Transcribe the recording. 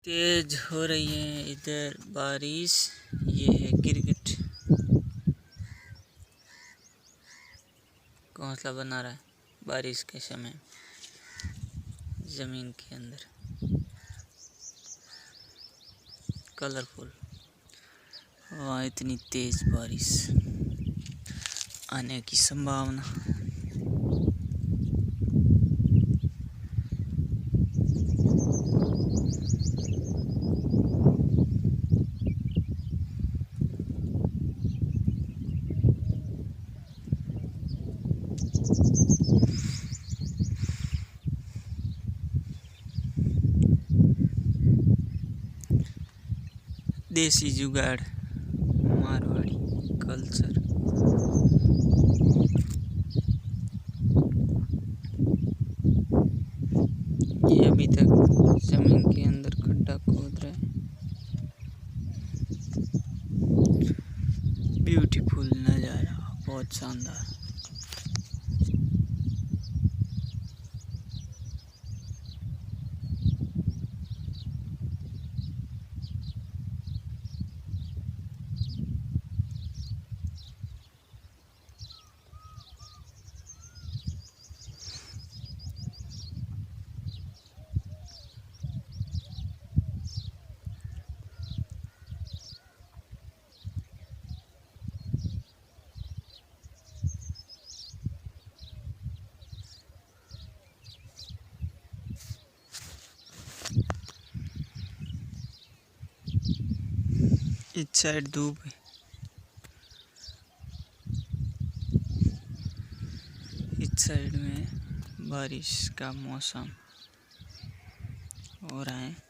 तेज हो रही है इधर बारिश। ये है गिरगिट, घोंसला बना रहा है बारिश के समय जमीन के अंदर। कलरफुल। वहाँ इतनी तेज बारिश आने की संभावना। देसी जुगाड़, मारवाड़ी कल्चर। ये अभी तक जमीन के अंदर खड्डा खोद रहे हैं। ब्यूटीफुल नज़ारा, बहुत शानदार। इस साइड धूप है, इस साइड में बारिश का मौसम हो रहा है।